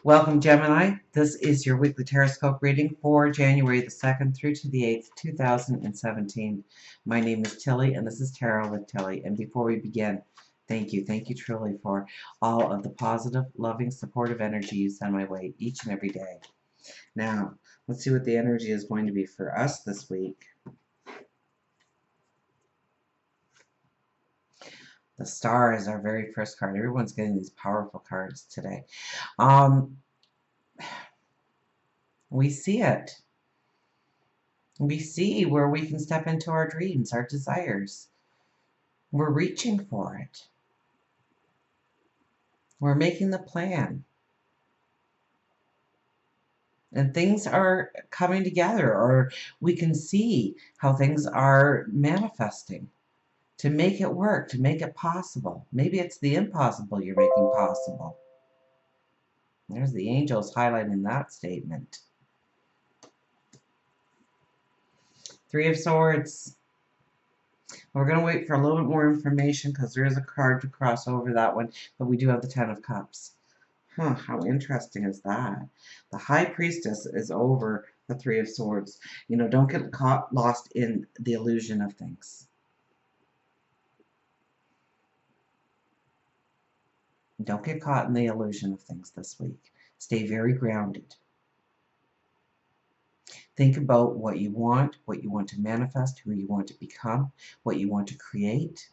Welcome, Gemini. This is your weekly Teroscope reading for January the 2nd through to the 8th, 2017. My name is Tilly, and this is Tarot with Tilly. And before we begin, thank you truly for all of the positive, loving, supportive energy you send my way each and every day. Now, let's see what the energy is going to be for us this week. The Star is our very first card. Everyone's getting these powerful cards today. We see it. We see where we can step into our dreams, our desires. We're reaching for it. We're making the plan. And things are coming together, or we can see how things are manifesting to make it work, to make it possible. Maybe it's the impossible you're making possible. There's the angels highlighting that statement. Three of Swords. We're going to wait for a little bit more information because there is a card to cross over that one, but we do have the Ten of Cups. Huh, how interesting is that? The High Priestess is over the Three of Swords. You know, don't get lost in the illusion of things. Don't get caught in the illusion of things this week. Stay very grounded. Think about what you want to manifest, who you want to become, what you want to create.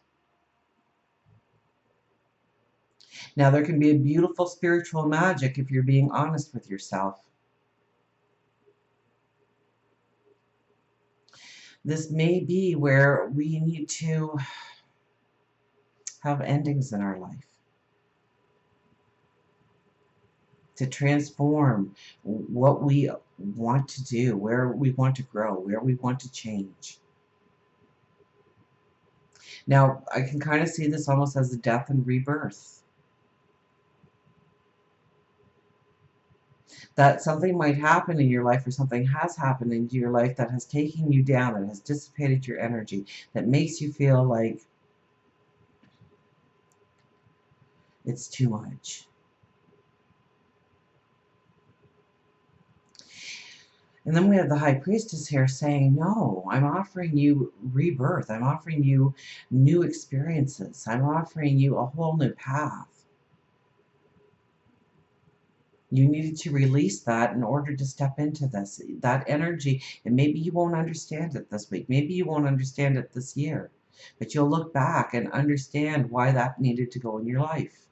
Now, there can be a beautiful spiritual magic if you're being honest with yourself. This may be where we need to have endings in our life to transform what we want to do, where we want to grow, where we want to change. Now, I can kind of see this almost as a death and rebirth. That something might happen in your life, or something has happened into your life that has taken you down, that has dissipated your energy, that makes you feel like it's too much. And then we have the High Priestess here saying, no, I'm offering you rebirth. I'm offering you new experiences. I'm offering you a whole new path. You needed to release that in order to step into this, that energy. And maybe you won't understand it this week. Maybe you won't understand it this year. But you'll look back and understand why that needed to go in your life.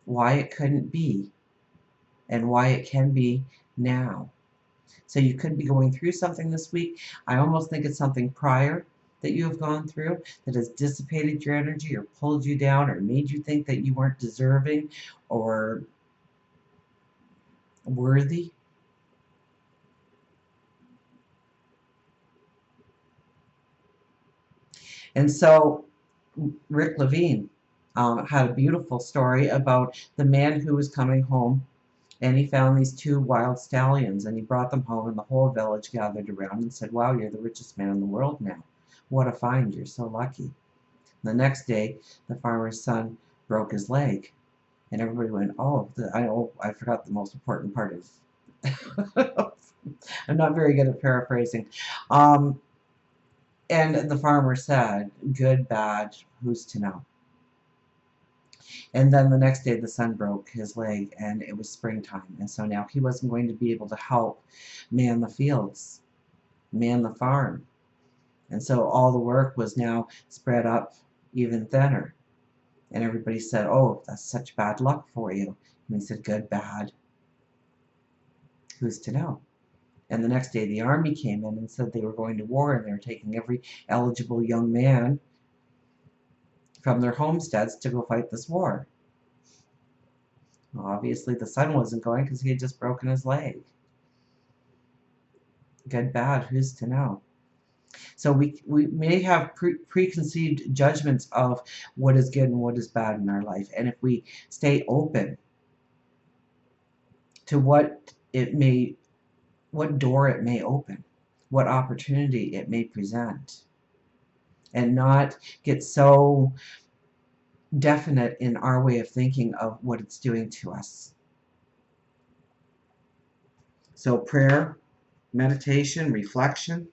Why it couldn't be. And why it can be now. So you could be going through something this week. I almost think it's something prior that you have gone through that has dissipated your energy or pulled you down or made you think that you weren't deserving or worthy. And so Rick Levine had a beautiful story about the man who was coming home, and he found these two wild stallions, and he brought them home, and the whole village gathered around and said, wow, you're the richest man in the world now. What a find, you're so lucky. The next day, the farmer's son broke his leg, and everybody went, oh, I forgot the most important part of I'm not very good at paraphrasing. And the farmer said, good, bad, who's to know? And then the next day the son broke his leg, and it was springtime. And so now he wasn't going to be able to help man the fields, man the farm. And so all the work was now spread up even thinner. And everybody said, oh, that's such bad luck for you. And he said, good, bad, who's to know? And the next day the army came in and said they were going to war, and they were taking every eligible young man from their homesteads to go fight this war. Well, obviously the son wasn't going because he had just broken his leg. Good, bad, who's to know? So we may have preconceived judgments of what is good and what is bad in our life. And if we stay open to what door it may open, what opportunity it may present, and not get so definite in our way of thinking of what it's doing to us. So prayer, meditation, reflection.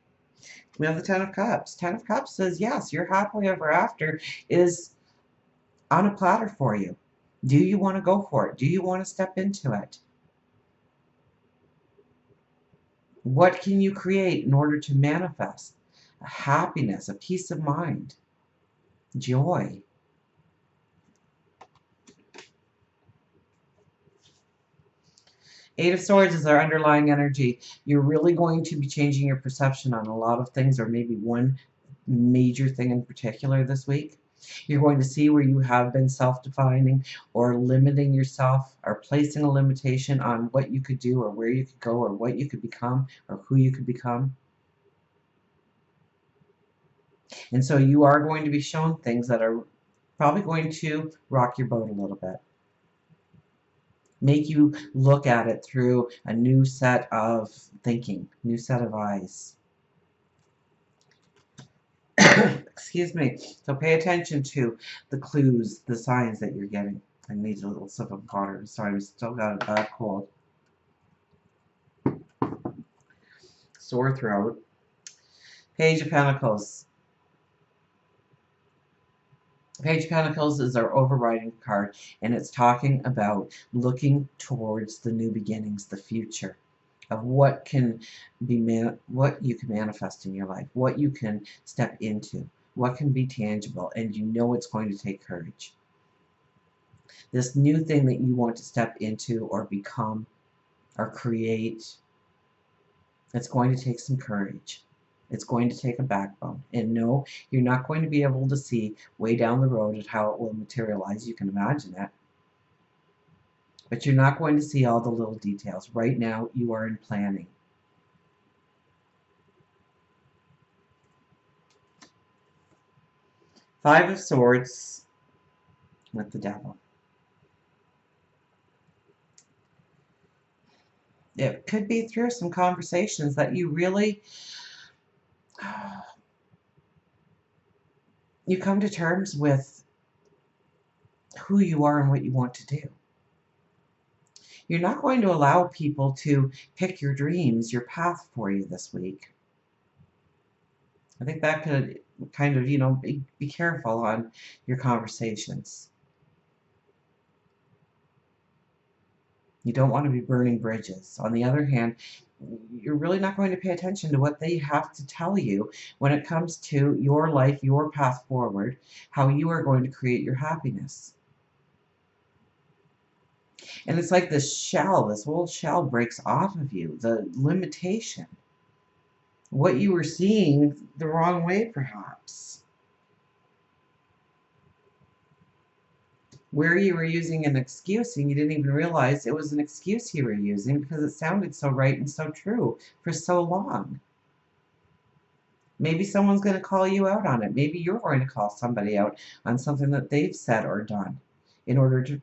We have the Ten of Cups. Ten of Cups says, yes, your happily ever after is on a platter for you. Do you want to go for it? Do you want to step into it? What can you create in order to manifest a happiness, a peace of mind, joy? Eight of Swords is our underlying energy. You're really going to be changing your perception on a lot of things, or maybe one major thing in particular this week. You're going to see where you have been self-defining or limiting yourself or placing a limitation on what you could do or where you could go or what you could become or who you could become. And so you are going to be shown things that are probably going to rock your boat a little bit. Make you look at it through a new set of thinking, new set of eyes. Excuse me. So pay attention to the clues, the signs that you're getting. I need a little sip of water. Sorry, I still got a bad cold. Sore throat. Page of Pentacles. Page of Pentacles is our overriding card, and it's talking about looking towards the new beginnings, the future of what can be what you can manifest in your life, what you can step into, what can be tangible, and you know it's going to take courage. This new thing that you want to step into or become or create, it's going to take some courage. It's going to take a backbone. And no, you're not going to be able to see way down the road at how it will materialize. You can imagine it. But you're not going to see all the little details. Right now, you are in planning. Five of Swords with the Devil. It could be through some conversations that you really you come to terms with who you are and what you want to do. You're not going to allow people to pick your dreams, your path for you this week. I think that could kind of, be careful on your conversations. You don't want to be burning bridges. On the other hand, you're really not going to pay attention to what they have to tell you when it comes to your life, your path forward, how you are going to create your happiness. And it's like this whole shell breaks off of you, the limitation. What you were seeing the wrong way, perhaps. Where you were using an excuse and you didn't even realize it was an excuse you were using because it sounded so right and so true for so long. Maybe someone's going to call you out on it. Maybe you're going to call somebody out on something that they've said or done in order to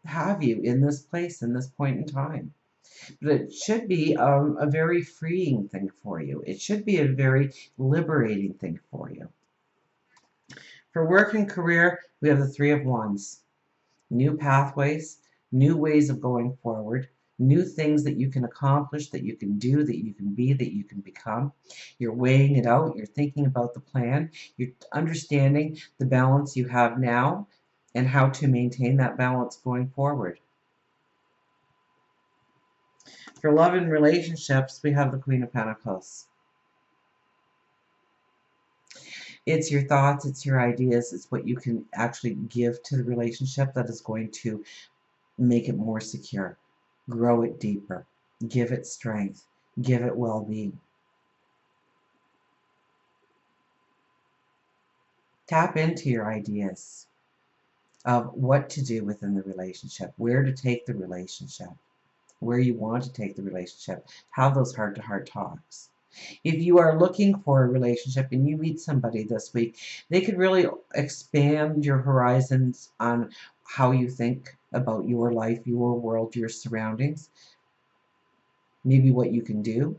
have you in this place, in this point in time. But it should be a very freeing thing for you. It should be a very liberating thing for you. For work and career, we have the Three of Wands. New pathways, new ways of going forward, new things that you can accomplish, that you can do, that you can be, that you can become. You're weighing it out. You're thinking about the plan. You're understanding the balance you have now and how to maintain that balance going forward. For love and relationships, we have the Queen of Pentacles. It's your thoughts, it's your ideas, it's what you can actually give to the relationship that is going to make it more secure, grow it deeper, give it strength, give it well-being. Tap into your ideas of what to do within the relationship, where to take the relationship, where you want to take the relationship, have those heart-to-heart talks. If you are looking for a relationship and you meet somebody this week, they could really expand your horizons on how you think about your life, your world, your surroundings. Maybe what you can do.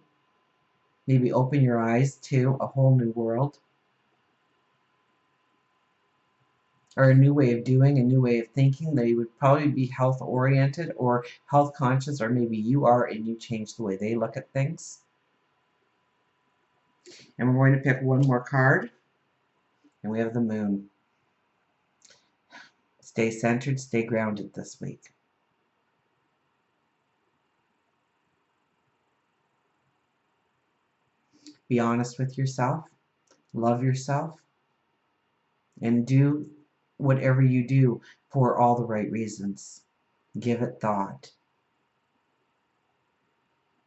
Maybe open your eyes to a whole new world. or a new way of doing, a new way of thinking. They would probably be health oriented or health conscious, or maybe you are and you change the way they look at things. And we're going to pick one more card, and we have the moon. Stay centered, stay grounded this week. Be honest with yourself, love yourself, and do whatever you do for all the right reasons. Give it thought.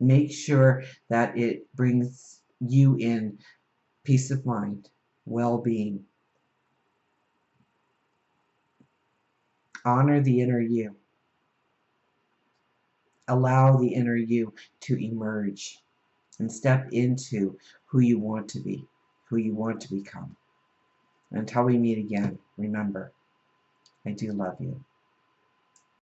Make sure that it brings you in peace of mind, well-being. Honor the inner you. Allow the inner you to emerge and step into who you want to be, who you want to become. Until we meet again, remember, I do love you.